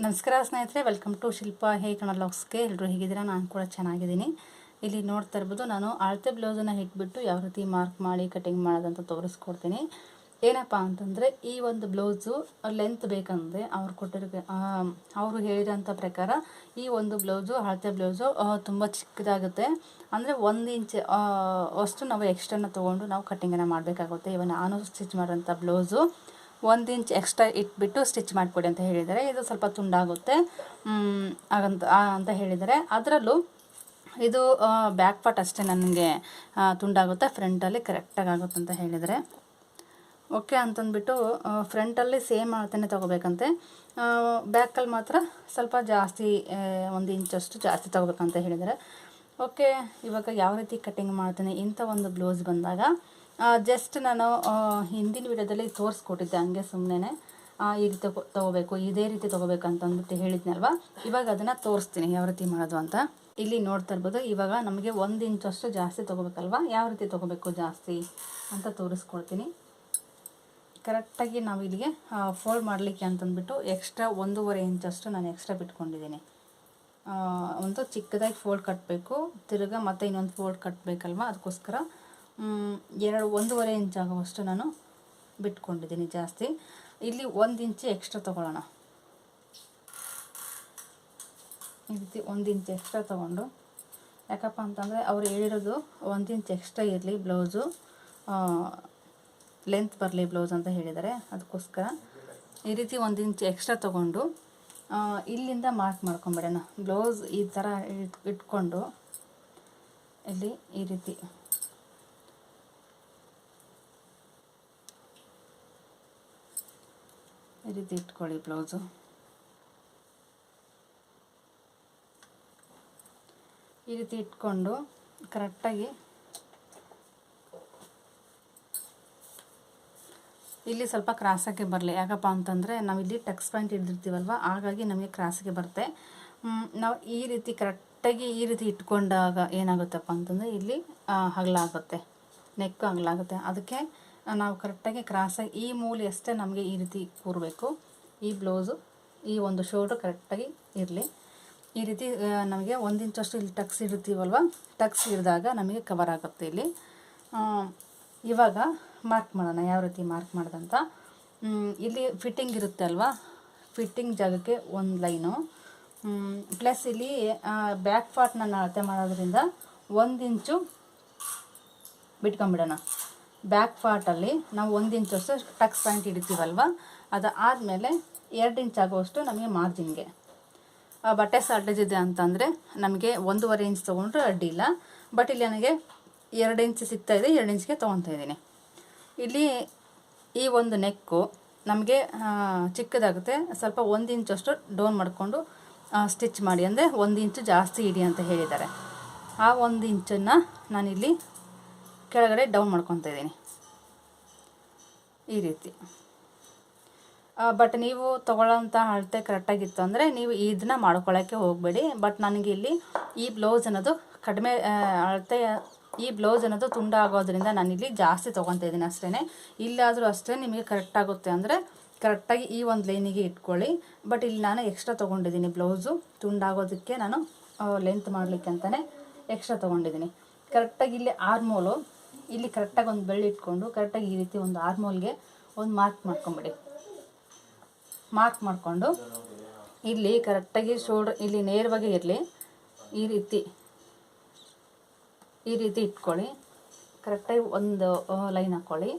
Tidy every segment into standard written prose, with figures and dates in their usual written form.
ನಮಸ್ಕಾರ ಸ್ನೇಹಿತರೆ, welcome to Shilpa hair Kannada ವ್ಲಾಗ್ಸ್ಗೆ. ಎಲ್ಲರೂ ಹೇಗಿದ್ದೀರಾ? ನಾನು ಕೂಡ ಚೆನ್ನಾಗಿದ್ದೀನಿ. ಇಲ್ಲಿ ನೋಡ್ತಾ ಇರ್ಬೋದು, ನಾನು ಅಳತೆ ಬ್ಲೌಸನ್ನು ಇಟ್ಬಿಟ್ಟು ಯಾವ ರೀತಿ ಮಾರ್ಕ್ ಮಾಡಿ ಕಟಿಂಗ್ ಮಾಡೋದಂತ ತೋರಿಸ್ಕೊಡ್ತೀನಿ. ಏನಪ್ಪ ಅಂತಂದರೆ, ಈ ಒಂದು ಬ್ಲೌಸು ಲೆಂತ್ ಬೇಕಂದರೆ ಅವರು ಹೇಳಿರೋಂಥ ಪ್ರಕಾರ ಈ ಒಂದು ಬ್ಲೌಸು ಅಳತೆ ಬ್ಲೌಸು ತುಂಬ ಚಿಕ್ಕದಾಗುತ್ತೆ. ಅಂದರೆ 1 ಇಂಚ್ ಅಷ್ಟು ನಾವು ಎಕ್ಸ್ಟ್ರಾನ ತೊಗೊಂಡು ನಾವು ಕಟಿಂಗನ್ನು ಮಾಡಬೇಕಾಗುತ್ತೆ. ಇವಾಗ ನಾನು ಸ್ಟಿಚ್ ಮಾಡೋಂಥ ಬ್ಲೌಸು 1 ಇಂಚ್ ಎಕ್ಸ್ಟ್ರಾ ಇಟ್ಬಿಟ್ಟು ಸ್ಟಿಚ್ ಮಾಡಿಕೊಡಿ ಅಂತ ಹೇಳಿದ್ದಾರೆ. ಇದು ಸ್ವಲ್ಪ ತುಂಡಾಗುತ್ತೆ ಅಂತ ಹೇಳಿದ್ದಾರೆ. ಅದರಲ್ಲೂ ಇದು ಬ್ಯಾಕ್ ಪಾರ್ಟ್ ಅಷ್ಟೇ ನನಗೆ ತುಂಡಾಗುತ್ತೆ, ಫ್ರಂಟಲ್ಲಿ ಕರೆಕ್ಟಾಗಿ ಆಗುತ್ತೆ ಅಂತ ಹೇಳಿದರೆ. ಓಕೆ ಅಂತಂದ್ಬಿಟ್ಟು ಫ್ರಂಟಲ್ಲಿ ಸೇಮ್ ಅಳತೆನೇ ತೊಗೋಬೇಕಂತೆ, ಬ್ಯಾಕಲ್ಲಿ ಮಾತ್ರ ಸ್ವಲ್ಪ ಜಾಸ್ತಿ 1 ಇಂಚಷ್ಟು ಜಾಸ್ತಿ ತೊಗೋಬೇಕಂತ ಹೇಳಿದ್ದಾರೆ. ಓಕೆ, ಇವಾಗ ಯಾವ ರೀತಿ ಕಟಿಂಗ್ ಮಾಡ್ತೀನಿ ಇಂಥ ಒಂದು ಬ್ಲೌಸ್ ಬಂದಾಗ ಜಸ್ಟ್ ನಾನು ಹಿಂದಿನ ವಿಡಿಯೋದಲ್ಲಿ ತೋರಿಸ್ಕೊಟ್ಟಿದ್ದೆ, ಹಂಗೆ ಸುಮ್ಮನೆ ಈ ರೀತಿ ತೊಗೋಬೇಕು, ಇದೇ ರೀತಿ ತೊಗೋಬೇಕು ಅಂತಂದ್ಬಿಟ್ಟು ಹೇಳಿದ್ನಲ್ವ. ಇವಾಗ ಅದನ್ನು ತೋರಿಸ್ತೀನಿ ಯಾವ ರೀತಿ ಮಾಡೋದು ಅಂತ. ಇಲ್ಲಿ ನೋಡ್ತಾ ಇರ್ಬೋದು, ಇವಾಗ ನಮಗೆ 1 ಇಂಚಷ್ಟು ಜಾಸ್ತಿ ತೊಗೋಬೇಕಲ್ವ, ಯಾವ ರೀತಿ ತೊಗೋಬೇಕು ಜಾಸ್ತಿ ಅಂತ ತೋರಿಸ್ಕೊಡ್ತೀನಿ. ಕರೆಕ್ಟಾಗಿ ನಾವು ಇಲ್ಲಿಗೆ ಫೋಲ್ಡ್ ಮಾಡಲಿಕ್ಕೆ ಅಂತಂದ್ಬಿಟ್ಟು ಎಕ್ಸ್ಟ್ರಾ 1.5 ಇಂಚಷ್ಟು ನಾನು ಎಕ್ಸ್ಟ್ರಾ ಬಿಟ್ಕೊಂಡಿದ್ದೀನಿ. ಒಂದು ಚಿಕ್ಕದಾಗಿ ಫೋಲ್ಡ್ ಕಟ್ಟಬೇಕು, ತಿರ್ಗಾ ಮತ್ತೆ ಇನ್ನೊಂದು ಫೋಲ್ಡ್ ಕಟ್ಟಬೇಕಲ್ವ, ಅದಕ್ಕೋಸ್ಕರ 1.5 ಇಂಚ್ ಆಗುವಷ್ಟು ನಾನು ಬಿಟ್ಕೊಂಡಿದ್ದೀನಿ ಜಾಸ್ತಿ. ಇಲ್ಲಿ 1 ಇಂಚ್ ಎಕ್ಸ್ಟ್ರಾ ತೊಗೊಳ್ಳೋಣ. ಈ ರೀತಿ 1 ಇಂಚ್ ಎಕ್ಸ್ಟ್ರಾ ತೊಗೊಂಡು, ಯಾಕಪ್ಪ ಅಂತಂದರೆ ಅವ್ರು ಹೇಳಿರೋದು 1 ಇಂಚ್ ಎಕ್ಸ್ಟ್ರಾ ಇರಲಿ, ಬ್ಲೌಸು ಲೆಂತ್ ಬರಲಿ ಬ್ಲೌಸ್ ಅಂತ ಹೇಳಿದ್ದಾರೆ. ಅದಕ್ಕೋಸ್ಕರ ಈ ರೀತಿ 1 ಇಂಚ್ ಎಕ್ಸ್ಟ್ರಾ ತೊಗೊಂಡು ಇಲ್ಲಿಂದ ಮಾರ್ಕ್ ಮಾಡ್ಕೊಂಬಿಡೋಣ. ಬ್ಲೌಸ್ ಈ ಥರ ಇಟ್ಕೊಂಡು ಇಲ್ಲಿ ಈ ರೀತಿ ಇಟ್ಕೊಳ್ಳಿ. ಬ್ಲೌಸು ಈ ರೀತಿ ಇಟ್ಕೊಂಡು ಕರೆಕ್ಟಾಗಿ ಇಲ್ಲಿ ಸ್ವಲ್ಪ ಕ್ರಾಸಾಗಿ ಬರಲಿ. ಯಾಕಪ್ಪ ಅಂತಂದರೆ ನಾವಿಲ್ಲಿ ಟಕ್ಸ್ ಪಾಯಿಂಟ್ ಹಿಡಿದಿರ್ತೀವಲ್ವ, ಹಾಗಾಗಿ ನಮಗೆ ಕ್ರಾಸಿಗೆ ಬರುತ್ತೆ. ನಾವು ಈ ರೀತಿ ಕರೆಕ್ಟಾಗಿ ಈ ರೀತಿ ಇಟ್ಕೊಂಡಾಗ ಏನಾಗುತ್ತಪ್ಪ ಅಂತಂದರೆ ಇಲ್ಲಿ ಅಗಲಾಗುತ್ತೆ, ನೆಕ್ ಅಗಲಾಗುತ್ತೆ. ಅದಕ್ಕೆ ನಾವು ಕರೆಕ್ಟಾಗಿ ಕ್ರಾಸಾಗಿ ಈ ಮೂಲೆ ಅಷ್ಟೇ ನಮಗೆ ಈ ರೀತಿ ಕೂರಬೇಕು. ಈ ಬ್ಲೌಸು ಈ ಒಂದು ಶೋಲ್ಡ್ರ್ ಕರೆಕ್ಟಾಗಿ ಇರಲಿ. ಈ ರೀತಿ ನಮಗೆ 1 ಇಂಚಷ್ಟು ಇಲ್ಲಿ ಟಕ್ಸ್ ಇಡ್ತೀವಲ್ವ, ಟಕ್ಸ್ ಹಿಡಿದಾಗ ನಮಗೆ ಕವರ್ ಆಗುತ್ತೆ. ಇಲ್ಲಿ ಇವಾಗ ಮಾರ್ಕ್ ಮಾಡೋಣ, ಯಾವ ರೀತಿ ಮಾರ್ಕ್ ಮಾಡೋದಂತ. ಇಲ್ಲಿ ಫಿಟ್ಟಿಂಗ್ ಇರುತ್ತೆ ಅಲ್ವಾ, ಫಿಟ್ಟಿಂಗ್ ಜಾಗಕ್ಕೆ ಒಂದು ಲೈನು, ಪ್ಲಸ್ ಇಲ್ಲಿ ಬ್ಯಾಕ್ ಪಾರ್ಟ್ ನಾನು ಅಳತೆ ಮಾಡೋದ್ರಿಂದ 1 ಇಂಚು ಬಿಟ್ಕೊಂಬಿಡೋಣ. ಬ್ಯಾಕ್ ಪಾರ್ಟಲ್ಲಿ ನಾವು 1 ಇಂಚಷ್ಟು ಟಕ್ಸ್ ಪಾಯಿಂಟ್ ಹಿಡಿತೀವಲ್ವ, ಅದು ಆದಮೇಲೆ 2 ಇಂಚ್ ಆಗುವಷ್ಟು ನಮಗೆ ಮಾರ್ಜಿನ್ಗೆ ಬಟ್ಟೆ ಶಾರ್ಟೇಜ್ ಇದೆ ಅಂತಂದರೆ ನಮಗೆ 1.5 ಇಂಚ್ ತೊಗೊಂಡ್ರೆ ಅಡ್ಡಿ ಇಲ್ಲ. ಬಟ್ ಇಲ್ಲಿ ನನಗೆ 2 ಇಂಚ್ ಸಿಗ್ತಾಯಿದೆ, 2 ಇಂಚ್ಗೆ ತೊಗೊತಾ ಇದ್ದೀನಿ. ಇಲ್ಲಿ ಈ ಒಂದು ನೆಕ್ಕು ನಮಗೆ ಚಿಕ್ಕದಾಗುತ್ತೆ, ಸ್ವಲ್ಪ 1 ಇಂಚಷ್ಟು ಡೌನ್ ಮಾಡಿಕೊಂಡು ಸ್ಟಿಚ್ ಮಾಡಿ, ಅಂದರೆ 1 ಇಂಚು ಜಾಸ್ತಿ ಇಡಿ ಅಂತ ಹೇಳಿದ್ದಾರೆ. ಆ 1 ಇಂಚನ್ನು ನಾನಿಲ್ಲಿ ಕೆಳಗಡೆ ಡೌನ್ ಮಾಡ್ಕೊತಾ ಇದ್ದೀನಿ ಈ ರೀತಿ. ಬಟ್ ನೀವು ತೊಗೊಳ್ಳೋಂಥ ಅಳತೆ ಕರೆಕ್ಟಾಗಿತ್ತು ಅಂದರೆ ನೀವು ಇದನ್ನ ಮಾಡ್ಕೊಳ್ಳೋಕ್ಕೆ ಹೋಗಬೇಡಿ. ಬಟ್ ನನಗೆ ಇಲ್ಲಿ ಈ ಬ್ಲೌಸ್ ಅನ್ನೋದು ಕಡಿಮೆ ಅಳತೆ, ಈ ಬ್ಲೌಸ್ ಅನ್ನೋದು ತುಂಡಾಗೋದ್ರಿಂದ ನಾನಿಲ್ಲಿ ಜಾಸ್ತಿ ತೊಗೊತಾ ಇದ್ದೀನಿ ಅಷ್ಟೇ. ಇಲ್ಲಾದರೂ ಅಷ್ಟೇ ನಿಮಗೆ ಕರೆಕ್ಟಾಗುತ್ತೆ ಅಂದರೆ ಕರೆಕ್ಟಾಗಿ ಈ ಒಂದು ಲೈನಿಗೆ ಇಟ್ಕೊಳ್ಳಿ. ಬಟ್ ಇಲ್ಲಿ ನಾನು ಎಕ್ಸ್ಟ್ರಾ ತೊಗೊಂಡಿದ್ದೀನಿ, ಬ್ಲೌಸು ತುಂಡಾಗೋದಕ್ಕೆ ನಾನು ಲೆಂತ್ ಮಾಡಲಿಕ್ಕೆ ಅಂತಲೇ ಎಕ್ಸ್ಟ್ರಾ ತೊಗೊಂಡಿದ್ದೀನಿ. ಕರೆಕ್ಟಾಗಿ ಇಲ್ಲಿ ಆರ್ಮೋಲು, ಇಲ್ಲಿ ಕರೆಕ್ಟಾಗಿ ಒಂದು ಬೆಳ್ಳಿ ಇಟ್ಕೊಂಡು ಕರೆಕ್ಟಾಗಿ ಈ ರೀತಿ ಒಂದು ಆರ್ಮೋಲ್ಗೆ ಒಂದು ಮಾರ್ಕ್ ಮಾಡ್ಕೊಂಬಿಡಿ. ಮಾರ್ಕ್ ಮಾಡಿಕೊಂಡು ಇಲ್ಲಿ ಕರೆಕ್ಟಾಗಿ ಶೋಲ್ಡ್ರ್ ಇಲ್ಲಿ ನೇರವಾಗಿ ಇರಲಿ, ಈ ರೀತಿ ಇಟ್ಕೊಳ್ಳಿ. ಕರೆಕ್ಟಾಗಿ ಒಂದು ಲೈನ್ ಹಾಕ್ಕೊಳ್ಳಿ.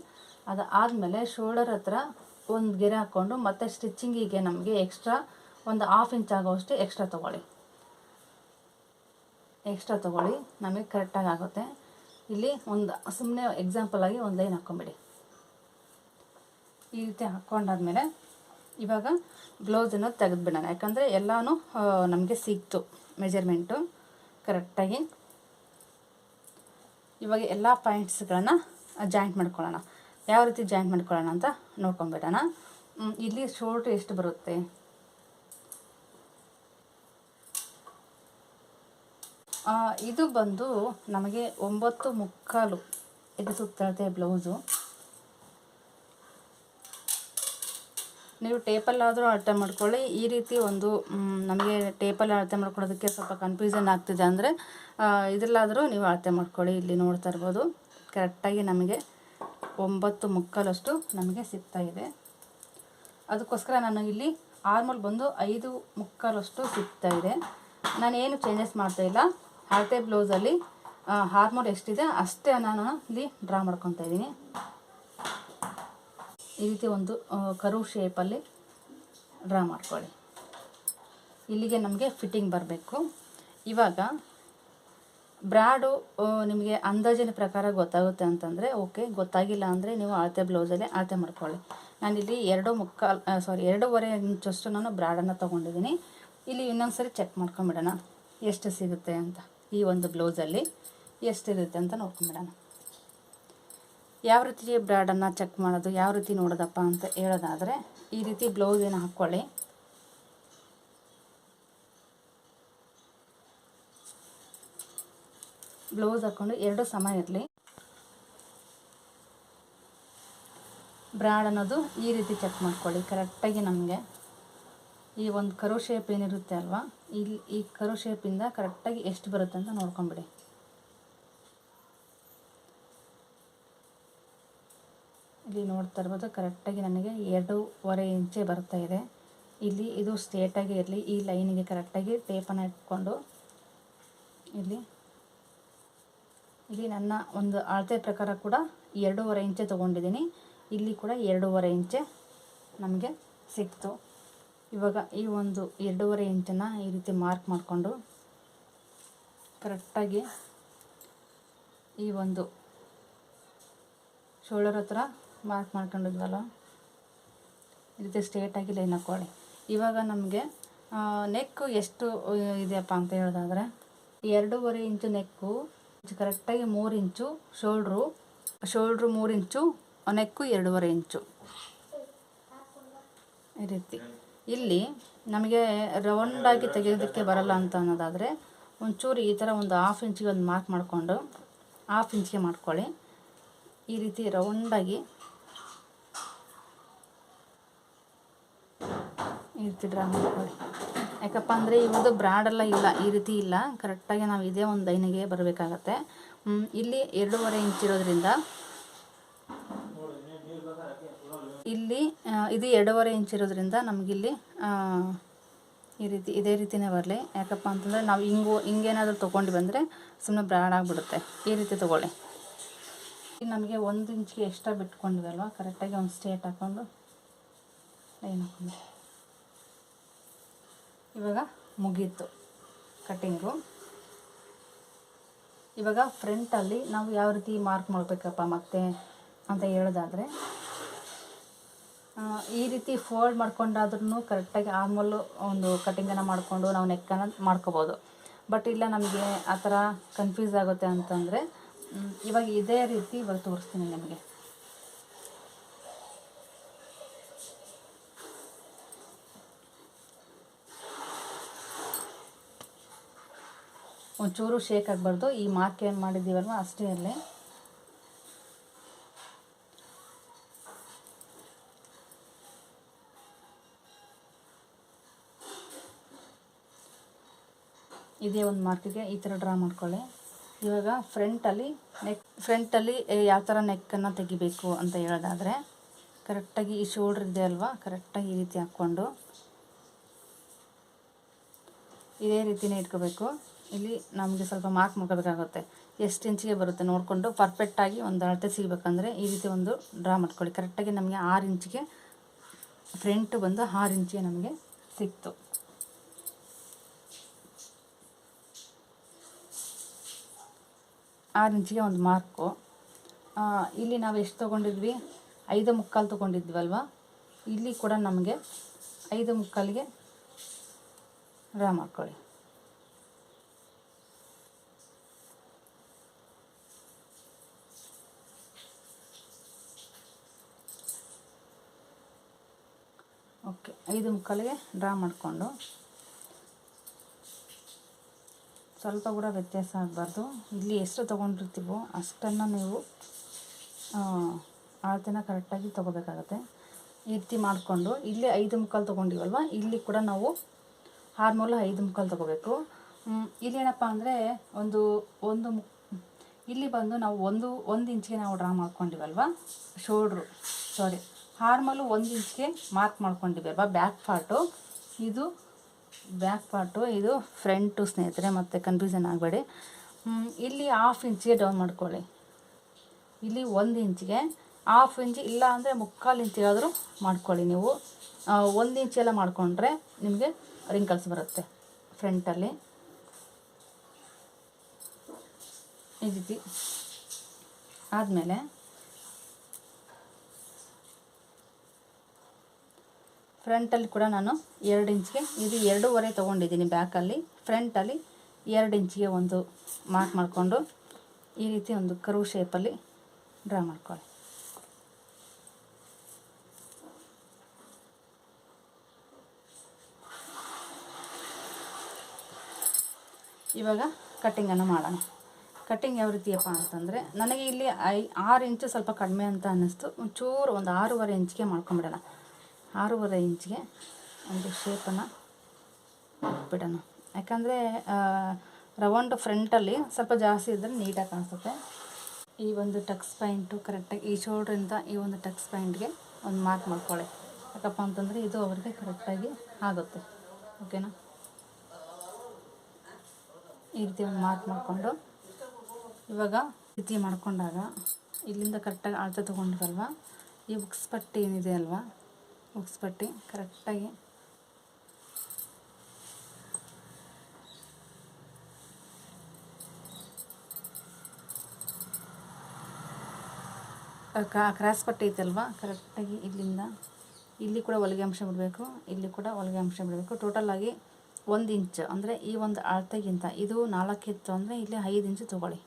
ಅದು ಆದಮೇಲೆ ಶೋಲ್ಡರ್ ಹತ್ರ ಒಂದು ಗೆರೆ ಹಾಕ್ಕೊಂಡು ಮತ್ತೆ ಸ್ಟಿಚ್ಚಿಂಗಿಗೆ ನಮಗೆ ಎಕ್ಸ್ಟ್ರಾ ಒಂದು 1/2 ಇಂಚ್ ಆಗೋಷ್ಟು ಎಕ್ಸ್ಟ್ರಾ ತೊಗೊಳ್ಳಿ, ನಮಗೆ ಕರೆಕ್ಟಾಗಿ ಆಗುತ್ತೆ. ಇಲ್ಲಿ ಒಂದು ಸುಮ್ಮನೆ ಎಕ್ಸಾಂಪಲ್ ಆಗಿ ಒಂದು ಲೈನ್ ಹಾಕ್ಕೊಂಬಿಡಿ. ಈ ರೀತಿ ಹಾಕ್ಕೊಂಡಾದ್ಮೇಲೆ ಇವಾಗ ಬ್ಲೌಸನ್ನು ತೆಗೆದುಬಿಡೋಣ. ಯಾಕಂದರೆ ಎಲ್ಲನೂ ನಮಗೆ ಸಿಕ್ತು ಮೆಜರ್ಮೆಂಟು ಕರೆಕ್ಟಾಗಿ. ಇವಾಗ ಎಲ್ಲ ಪಾಯಿಂಟ್ಸ್ಗಳನ್ನು ಜಾಯಿಂಟ್ ಮಾಡ್ಕೊಳ್ಳೋಣ. ಯಾವ ರೀತಿ ಜಾಯಿಂಟ್ ಮಾಡ್ಕೊಳ್ಳೋಣ ಅಂತ ನೋಡ್ಕೊಂಬಿಡೋಣ. ಇಲ್ಲಿ ಶೋಲ್ಡ್ರ್ ಎಷ್ಟು ಬರುತ್ತೆ, ಇದು ಬಂದು ನಮಗೆ 9.25 ಇದು ಸುತ್ತಳತೆ ಬ್ಲೌಸು. ನೀವು ಟೇಪಲ್ಲಾದರೂ ಅಳತೆ ಮಾಡ್ಕೊಳ್ಳಿ. ಈ ರೀತಿ ಒಂದು ನಮಗೆ ಟೇಪಲ್ಲಿ ಅಳತೆ ಮಾಡ್ಕೊಳ್ಳೋದಕ್ಕೆ ಸ್ವಲ್ಪ ಕನ್ಫ್ಯೂಷನ್ ಆಗ್ತಿದೆ ಅಂದರೆ ಇದರಲ್ಲಾದರೂ ನೀವು ಅಳತೆ ಮಾಡ್ಕೊಳ್ಳಿ. ಇಲ್ಲಿ ನೋಡ್ತಾ ಇರ್ಬೋದು ಕರೆಕ್ಟಾಗಿ ನಮಗೆ 9.75 ನಮಗೆ ಸಿಗ್ತಾಯಿದೆ. ಅದಕ್ಕೋಸ್ಕರ ನಾನು ಇಲ್ಲಿ ಆರ್ಮೋಲ್ ಬಂದು 5.75 ಸಿಗ್ತಾಯಿದೆ. ನಾನೇನು ಚೇಂಜಸ್ ಮಾಡ್ತಾಯಿಲ್ಲ. ಅಳತೆ ಬ್ಲೌಸಲ್ಲಿ ಆರ್ಮೋಲ್ ಎಷ್ಟಿದೆ ಅಷ್ಟೇ ನಾನು ಇಲ್ಲಿ ಡ್ರಾ ಮಾಡ್ಕೊತಾ ಇದ್ದೀನಿ. ಈ ರೀತಿ ಒಂದು ಕರ್ವ್ ಶೇಪಲ್ಲಿ ಡ್ರಾ ಮಾಡ್ಕೊಳ್ಳಿ. ಇಲ್ಲಿಗೆ ನಮಗೆ ಫಿಟ್ಟಿಂಗ್ ಬರಬೇಕು. ಇವಾಗ ಬ್ರಾಡು ನಿಮಗೆ ಅಂದಾಜಿನ ಪ್ರಕಾರ ಗೊತ್ತಾಗುತ್ತೆ ಅಂತಂದರೆ ಓಕೆ, ಗೊತ್ತಾಗಿಲ್ಲ ಅಂದರೆ ನೀವು ಅಳತೆ ಬ್ಲೌಸಲ್ಲಿ ಅಳತೆ ಮಾಡ್ಕೊಳ್ಳಿ. ನಾನಿಲ್ಲಿ 2.25 ಇಂಚಷ್ಟು ನಾನು ಬ್ರಾಡನ್ನು ತೊಗೊಂಡಿದ್ದೀನಿ. ಇಲ್ಲಿ ಇನ್ನೊಂದು ಸರಿ ಚೆಕ್ ಮಾಡ್ಕೊಂಬಿಡೋಣ ಎಷ್ಟು ಸಿಗುತ್ತೆ ಅಂತ. ಈ ಒಂದು ಬ್ಲೌಸಲ್ಲಿ ಎಷ್ಟಿರುತ್ತೆ ಅಂತ ನೋಡ್ಕೊಂಬಿಡೋಣ. ಯಾವ ರೀತಿ ಬ್ರಾಡನ್ನು ಚೆಕ್ ಮಾಡೋದು, ಯಾವ ರೀತಿ ನೋಡೋದಪ್ಪ ಅಂತ ಹೇಳೋದಾದರೆ ಈ ರೀತಿ ಬ್ಲೌಸನ್ನು ಹಾಕ್ಕೊಳ್ಳಿ. ಬ್ಲೌಸ್ ಹಾಕ್ಕೊಂಡು 2 ಸಮ ಇರಲಿ. ಬ್ರಾಡ್ ಅನ್ನೋದು ಈ ರೀತಿ ಚೆಕ್ ಮಾಡ್ಕೊಳ್ಳಿ. ಕರೆಕ್ಟಾಗಿ ನಮಗೆ ಈ ಒಂದು ಕರ್ವ್ ಶೇಪ್ ಏನಿರುತ್ತೆ ಅಲ್ವಾ, ಈ ಕರ್ವ್ ಶೇಪಿಂದ ಕರೆಕ್ಟಾಗಿ ಎಷ್ಟು ಬರುತ್ತೆ ಅಂತ ನೋಡ್ಕೊಂಬಿಡಿ. ಇಲ್ಲಿ ನೋಡ್ತಾ ಇರ್ಬೋದು ಕರೆಕ್ಟಾಗಿ ನನಗೆ 2.25 ಇಂಚೆ ಬರ್ತಾ ಇದೆ. ಇಲ್ಲಿ ಇದು ಸ್ಟ್ರೇಟಾಗಿ ಇರಲಿ. ಈ ಲೈನಿಗೆ ಕರೆಕ್ಟಾಗಿ ಟೇಪನ್ನು ಇಟ್ಕೊಂಡು ಇಲ್ಲಿ ನನ್ನ ಒಂದು ಅಳತೆ ಪ್ರಕಾರ ಕೂಡ 2.25 ಇಂಚೆ ತೊಗೊಂಡಿದ್ದೀನಿ. ಇಲ್ಲಿ ಕೂಡ 2.25 ಇಂಚೆ ನಮಗೆ ಸಿಕ್ತು. ಇವಾಗ ಈ ಒಂದು 2.25 ಇಂಚನ್ನು ಈ ರೀತಿ ಮಾರ್ಕ್ ಮಾಡಿಕೊಂಡು ಕರೆಕ್ಟಾಗಿ ಈ ಒಂದು ಶೋಲ್ಡರ್ ಹತ್ರ ಮಾರ್ಕ್ ಮಾಡ್ಕೊಂಡಿದ್ವಲ್ಲ, ಈ ರೀತಿ ಸ್ಟ್ರೇಟಾಗಿ ಲೈನ್ ಹಾಕ್ಕೊಳ್ಳಿ. ಇವಾಗ ನಮಗೆ ನೆಕ್ಕು ಎಷ್ಟು ಇದೆಯಪ್ಪ ಅಂತ ಹೇಳೋದಾದರೆ 2.25 ಇಂಚು ನೆಕ್ಕು, ಕರೆಕ್ಟಾಗಿ 3 ಇಂಚು ಶೋಲ್ಡ್ರು 3 ಇಂಚು, ನೆಕ್ಕು 2.25 ಇಂಚು. ಈ ರೀತಿ ಇಲ್ಲಿ ನಮಗೆ ರೌಂಡಾಗಿ ತೆಗೆಯೋದಕ್ಕೆ ಬರಲ್ಲ ಅಂತ ಅನ್ನೋದಾದರೆ ಒಂಚೂರು ಈ ಥರ ಒಂದು 1/2 ಇಂಚಿಗೆ ಒಂದು ಮಾರ್ಕ್ ಮಾಡಿಕೊಂಡು 1/2 ಇಂಚಿಗೆ ಮಾಡ್ಕೊಳ್ಳಿ. ಈ ರೀತಿ ರೌಂಡಾಗಿ ಈ ರೀತಿ ಡ್ರಾ ಮಾಡ್ಕೊಳ್ಳಿ. ಯಾಕಪ್ಪ ಅಂದರೆ ಈ ಒಂದು ಬ್ರಾಡೆಲ್ಲ ಇಲ್ಲ, ಈ ರೀತಿ ಇಲ್ಲ. ಕರೆಕ್ಟಾಗಿ ನಾವು ಇದೇ ಒಂದು ಲೈನಿಗೆ ಬರಬೇಕಾಗತ್ತೆ. ಇಲ್ಲಿ 2.25 ಇಂಚ್ ಇರೋದ್ರಿಂದ ಇಲ್ಲಿ ಇದು 2.25 ಇಂಚ್ ಇರೋದ್ರಿಂದ ನಮಗಿಲ್ಲಿ ಈ ರೀತಿ ಇದೇ ರೀತಿಯೇ ಬರಲಿ. ಯಾಕಪ್ಪ ಅಂತಂದರೆ ನಾವು ಹಿಂಗೇನಾದರೂ ತೊಗೊಂಡು ಬಂದರೆ ಸುಮ್ಮನೆ ಬ್ರಾಡ್ ಆಗಿಬಿಡುತ್ತೆ. ಈ ರೀತಿ ತೊಗೊಳ್ಳಿ. ನಮಗೆ 1 ಇಂಚಿಗೆ ಎಕ್ಸ್ಟ್ರಾ ಬಿಟ್ಕೊಂಡಿವಲ್ವ, ಕರೆಕ್ಟಾಗಿ ಒಂದು ಸ್ಟ್ರೇಟ್ ಹಾಕ್ಕೊಂಡು ಲೈನ್ ಹಾಕ್ಕೊಂಡು ಇವಾಗ ಮುಗೀತು ಕಟ್ಟಿಂಗು. ಇವಾಗ ಫ್ರಂಟಲ್ಲಿ ನಾವು ಯಾವ ರೀತಿ ಮಾರ್ಕ್ ಮಾಡಬೇಕಪ್ಪ ಮತ್ತೆ ಅಂತ ಹೇಳೋದಾದರೆ ಈ ರೀತಿ ಫೋಲ್ಡ್ ಮಾಡ್ಕೊಂಡಾದ್ರೂ ಕರೆಕ್ಟಾಗಿ ಆರ್ಮೋಲು ಒಂದು ಕಟ್ಟಿಂಗನ್ನು ಮಾಡಿಕೊಂಡು ನಾವು ನೆಕ್ಕನ್ನು ಮಾಡ್ಕೋಬೋದು. ಬಟ್ ಇಲ್ಲ ನಮಗೆ ಆ ಥರ ಕನ್ಫ್ಯೂಸ್ ಆಗುತ್ತೆ ಅಂತಂದರೆ ಇವಾಗ ಇದೇ ರೀತಿ ಇವಾಗ ತೋರಿಸ್ತೀನಿ ನಿಮಗೆ. ಒಂಚೂರು ಶೇಕ್ ಆಗಬಾರ್ದು. ಈ ಮಾರ್ಕ್ ಏನು ಮಾಡಿದ್ದೀವಲ್ವ ಅಷ್ಟೇ ಇರಲಿ. ಇದೇ ಒಂದು ಮಾರ್ಕಿಗೆ ಈ ಥರ ಡ್ರಾ ಮಾಡ್ಕೊಳ್ಳಿ. ಇವಾಗ ಫ್ರಂಟಲ್ಲಿ ಯಾವ ಥರ ನೆಕ್ಕನ್ನು ತೆಗಿಬೇಕು ಅಂತ ಹೇಳೋದಾದರೆ ಕರೆಕ್ಟಾಗಿ ಈ ಶೋಲ್ಡ್ರ್ ಇದೆ ಅಲ್ವಾ, ಕರೆಕ್ಟಾಗಿ ಈ ರೀತಿ ಹಾಕ್ಕೊಂಡು ಇದೇ ರೀತಿನೇ ಇಟ್ಕೋಬೇಕು. ಇಲ್ಲಿ ನಮಗೆ ಸ್ವಲ್ಪ ಮಾರ್ಕ್ ಮಾಡ್ಕೋಬೇಕಾಗುತ್ತೆ. ಎಷ್ಟು ಇಂಚಿಗೆ ಬರುತ್ತೆ ನೋಡಿಕೊಂಡು ಪರ್ಫೆಕ್ಟಾಗಿ ಒಂದು ಅಳತೆ ಸಿಗಬೇಕಂದ್ರೆ ಈ ರೀತಿ ಒಂದು ಡ್ರಾ ಮಾಡ್ಕೊಳ್ಳಿ. ಕರೆಕ್ಟಾಗಿ ನಮಗೆ 6 ಇಂಚಿಗೆ ಫ್ರಂಟು ಬಂದು 6 ಇಂಚಿಗೆ ನಮಗೆ ಸಿಕ್ತು. ಆರು ಇಂಚಿಗೆ ಒಂದು ಮಾರ್ಕು. ಇಲ್ಲಿ ನಾವು ಎಷ್ಟು ತೊಗೊಂಡಿದ್ವಿ, 5.25 ತೊಗೊಂಡಿದ್ವಲ್ವ, ಇಲ್ಲಿ ಕೂಡ ನಮಗೆ 5.25ಗೆ ಡ್ರಾ ಮಾಡ್ಕೊಳ್ಳಿ. ಓಕೆ, 5.25ಗೆ ಡ್ರಾ ಮಾಡಿಕೊಂಡು ಸ್ವಲ್ಪ ಕೂಡ ವ್ಯತ್ಯಾಸ ಆಗಬಾರ್ದು. ಇಲ್ಲಿ ಎಷ್ಟು ತೊಗೊಂಡಿರ್ತೀವೋ ಅಷ್ಟನ್ನು ನೀವು ಅಳತೆನ ಕರೆಕ್ಟಾಗಿ ತೊಗೋಬೇಕಾಗತ್ತೆ. ಈ ರೀತಿ ಮಾಡಿಕೊಂಡು ಇಲ್ಲಿ 5 ಮುಕ್ಕಾಲು ತೊಗೊಂಡಿವಲ್ವ, ಇಲ್ಲಿ ಕೂಡ ನಾವು ಆರ್ಮೋಲ್ 5 ಮುಕ್ಕಾಲು ತೊಗೋಬೇಕು. ಇಲ್ಲೇನಪ್ಪ ಅಂದರೆ ಇಲ್ಲಿ ಬಂದು ನಾವು ಒಂದು ಇಂಚಿಗೆ ನಾವು ಡ್ರಾ ಮಾಡ್ಕೊಂಡಿವಲ್ವ, ಆರ್ಮೋಲು 1 ಇಂಚ್ಗೆ ಮಾರ್ಕ್ ಮಾಡ್ಕೊಂಡಿವಲ್ವ ಬ್ಯಾಕ್ ಪಾರ್ಟು. ಇದು ಬ್ಯಾಕ್ ಪಾರ್ಟು, ಇದು ಫ್ರಂಟು ಸ್ನೇಹಿತರೆ, ಮತ್ತು ಕನ್ಫ್ಯೂಷನ್ ಆಗಬೇಡಿ. ಇಲ್ಲಿ 1/2 ಇಂಚಿಗೆ ಡೌನ್ ಮಾಡ್ಕೊಳ್ಳಿ. ಇಲ್ಲಿ 1 ಇಂಚಿಗೆ 1/2 ಇಂಚ್ ಇಲ್ಲ ಅಂದರೆ 3/4 ಇಂಚಿಗಾದರೂ ಮಾಡ್ಕೊಳ್ಳಿ. ನೀವು 1 ಇಂಚೆಲ್ಲ ಮಾಡಿಕೊಂಡ್ರೆ ನಿಮಗೆ ರಿಂಕಲ್ಸ್ ಬರುತ್ತೆ ಫ್ರಂಟಲ್ಲಿ. ಈ ರೀತಿ ಆದಮೇಲೆ ಫ್ರಂಟಲ್ಲಿ ಕೂಡ ನಾನು 2 ಇಂಚ್ಗೆ, ಇದು 2.5 ತೊಗೊಂಡಿದ್ದೀನಿ ಬ್ಯಾಕಲ್ಲಿ. ಫ್ರಂಟಲ್ಲಿ 2 ಇಂಚಿಗೆ ಒಂದು ಮಾರ್ಕ್ ಮಾಡಿಕೊಂಡು ಈ ರೀತಿ ಒಂದು ಕರ್ವ್ ಶೇಪಲ್ಲಿ ಡ್ರಾ ಮಾಡ್ಕೊಳ್ಳಿ. ಇವಾಗ ಕಟ್ಟಿಂಗನ್ನು ಮಾಡೋಣ. ಕಟ್ಟಿಂಗ್ ಯಾವ ರೀತಿಯಪ್ಪ ಅಂತಂದರೆ, ನನಗೆ ಇಲ್ಲಿ 6 ಇಂಚು ಸ್ವಲ್ಪ ಕಡಿಮೆ ಅಂತ ಅನ್ನಿಸ್ತು. ಒಂಚೂರು ಒಂದು 6.5 ಇಂಚಿಗೆ ಮಾಡ್ಕೊಂಬಿಡೋಣ. 6.5 ಇಂಚಿಗೆ ಒಂದು ಶೇಪನ್ನು ಬಿಡೋಣ. ಯಾಕಂದರೆ ರೌಂಡ್ ಫ್ರಂಟಲ್ಲಿ ಸ್ವಲ್ಪ ಜಾಸ್ತಿ ಇದ್ದರೆ ನೀಟಾಗಿ ಕಾಣಿಸುತ್ತೆ. ಈ ಒಂದು ಟಕ್ಸ್ ಪಾಯಿಂಟು ಕರೆಕ್ಟಾಗಿ ಈ ಶೋಲ್ಡ್ರಿಂದ ಈ ಒಂದು ಟಕ್ಸ್ ಪಾಯಿಂಟ್ಗೆ ಒಂದು ಮಾರ್ಕ್ ಮಾಡ್ಕೊಳ್ಳಿ. ಯಾಕಪ್ಪ ಅಂತಂದರೆ ಇದು ಅವ್ರಿಗೆ ಕರೆಕ್ಟಾಗಿ ಆಗುತ್ತೆ. ಓಕೆನಾ? ಈ ರೀತಿ ಒಂದು ಮಾರ್ಕ್ ಮಾಡಿಕೊಂಡು ಇವಾಗ ರೀತಿ ಮಾಡ್ಕೊಂಡಾಗ ಇಲ್ಲಿಂದ ಕರೆಕ್ಟಾಗಿ ಅಳತೆ ತೊಗೊಂಡಿರಲ್ವ, ಈ ಉಕ್ಸ್ ಪಟ್ಟಿ ಏನಿದೆ ಅಲ್ವಾ, ಉಕ್ಸ್ ಪಟ್ಟಿ ಕರೆಕ್ಟಾಗಿ ಕ್ರಾಸ್ ಪಟ್ಟಿ ಐತಲ್ವ, ಕರೆಕ್ಟಾಗಿ ಇಲ್ಲಿಂದ ಇಲ್ಲಿ ಕೂಡ ಹೊಲಿಗೆ ಅಂಶ ಬಿಡಬೇಕು, ಇಲ್ಲಿ ಕೂಡ ಹೊಲಿಗೆ ಅಂಶ ಬಿಡಬೇಕು. ಟೋಟಲಾಗಿ 1 ಇಂಚ್ ಅಂದರೆ ಈ ಒಂದು ಅಳತೆಗಿಂತ ಇದು 4 ಇತ್ತು ಅಂದರೆ ಇಲ್ಲಿ 5 ಇಂಚು ತೊಗೊಳ್ಳಿ.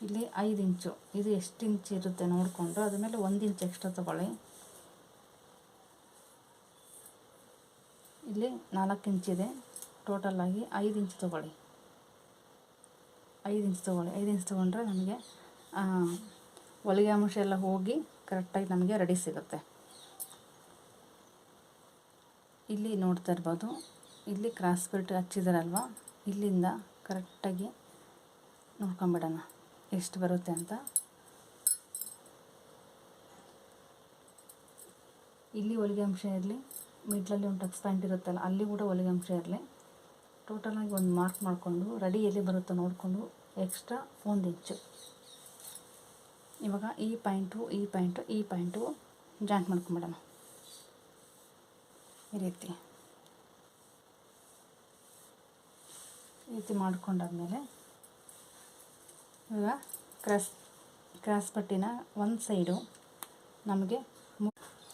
ಇಲ್ಲಿ 5 ಇಂಚು, ಇದು ಎಷ್ಟು ಇಂಚ್ ಇರುತ್ತೆ ನೋಡಿಕೊಂಡು ಅದ್ರ ಮೇಲೆ 1 ಇಂಚ್ ಎಕ್ಸ್ಟ್ರಾ ತೊಗೊಳ್ಳಿ. ಇಲ್ಲಿ 4 ಇಂಚಿದೆ, ಟೋಟಲಾಗಿ 5 ಇಂಚ್ ತೊಗೊಳ್ಳಿ. 5 ಇಂಚ್ ತೊಗೊಂಡ್ರೆ ನಮಗೆ ಹೊಲಿಗೆ ಅಂಶ ಎಲ್ಲ ಹೋಗಿ ಕರೆಕ್ಟಾಗಿ ನಮಗೆ ರೆಡಿ ಸಿಗುತ್ತೆ. ಇಲ್ಲಿ ನೋಡ್ತಾ ಇರ್ಬೋದು, ಇಲ್ಲಿ ಕ್ರಾಸ್ ಬೆಲ್ಟ್ ಹಚ್ಚಿದಾರಲ್ವ, ಇಲ್ಲಿಂದ ಕರೆಕ್ಟಾಗಿ ನೋಡ್ಕೊಂಬಿಡೋಣ ಎಷ್ಟು ಬರುತ್ತೆ ಅಂತ. ಇಲ್ಲಿ ಹೊಲಿಗೆ ಅಂಶ ಇರಲಿ, ಮಿಡ್ಲಲ್ಲಿ ಒಂದು ಟಕ್ಸ್ ಪಾಯಿಂಟ್ ಇರುತ್ತಲ್ಲ ಅಲ್ಲಿ ಕೂಡ ಹೊಲಿಗೆ ಅಂಶ ಇರಲಿ. ಟೋಟಲಾಗಿ ಒಂದು ಮಾರ್ಕ್ ಮಾಡಿಕೊಂಡು ರೆಡಿ ಎಲ್ಲಿ ಬರುತ್ತೋ ನೋಡಿಕೊಂಡು ಎಕ್ಸ್ಟ್ರಾ 1 ಇಂಚು. ಇವಾಗ ಈ ಪಾಯಿಂಟು ಜಾಯಿಂಟ್ ಮಾಡ್ಕೊಂಬಿಡೋಣ. ಈ ರೀತಿ ಮಾಡ್ಕೊಂಡಾದ್ಮೇಲೆ ಇವಾಗ ಕ್ರಾಸ್ ಪಟ್ಟಿನ ಒಂದು ಸೈಡು ನಮಗೆ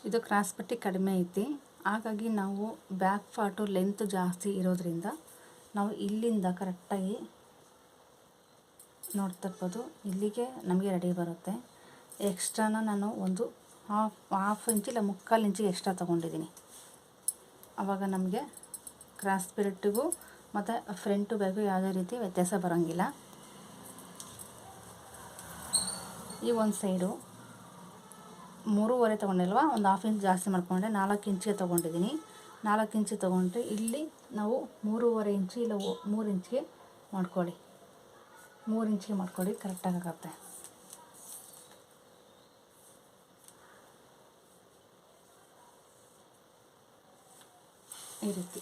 ಇದು ಕ್ರಾಸ್ ಪಟ್ಟಿ ಕಡಿಮೆ ಐತಿ, ಹಾಗಾಗಿ ನಾವು ಬ್ಯಾಕ್ ಪಾರ್ಟು ಲೆಂತ್ ಜಾಸ್ತಿ ಇರೋದ್ರಿಂದ ನಾವು ಇಲ್ಲಿಂದ ಕರೆಕ್ಟಾಗಿ ನೋಡ್ತಾ ಇರ್ಬೋದು, ಇಲ್ಲಿಗೆ ನಮಗೆ ರೆಡಿ ಬರುತ್ತೆ. ಎಕ್ಸ್ಟ್ರಾನ ನಾನು ಒಂದು ಹಾಫ್ ಇಂಚ್ ಇಲ್ಲ 3/4 ಇಂಚಿಗೆ ಎಕ್ಸ್ಟ್ರಾ ತೊಗೊಂಡಿದ್ದೀನಿ. ಆವಾಗ ನಮಗೆ ಕ್ರಾಸ್ ಬೆಲ್ಟಿಗೂ ಮತ್ತು ಫ್ರಂಟು ಬ್ಯಾಗು ಯಾವುದೇ ರೀತಿ ವ್ಯತ್ಯಾಸ ಬರೋಂಗಿಲ್ಲ. ಈ ಒಂದು ಸೈಡು 3.5 ತೊಗೊಂಡಿಲ್ವ, ಒಂದು ಹಾಫ್ ಇಂಚ್ ಜಾಸ್ತಿ ಮಾಡಿಕೊಂಡೆ, 4 ಇಂಚಿಗೆ ತೊಗೊಂಡಿದ್ದೀನಿ. 4 ಇಂಚು ತೊಗೊಂಡ್ರೆ ಇಲ್ಲಿ ನಾವು 3.5 ಇಂಚು ಇಲ್ಲ 3 ಇಂಚಿಗೆ ಮಾಡ್ಕೊಳ್ಳಿ. 3 ಇಂಚಿಗೆ ಮಾಡ್ಕೊಳ್ಳಿ, ಕರೆಕ್ಟಾಗಿ ಆಗುತ್ತೆ. ಈ ರೀತಿ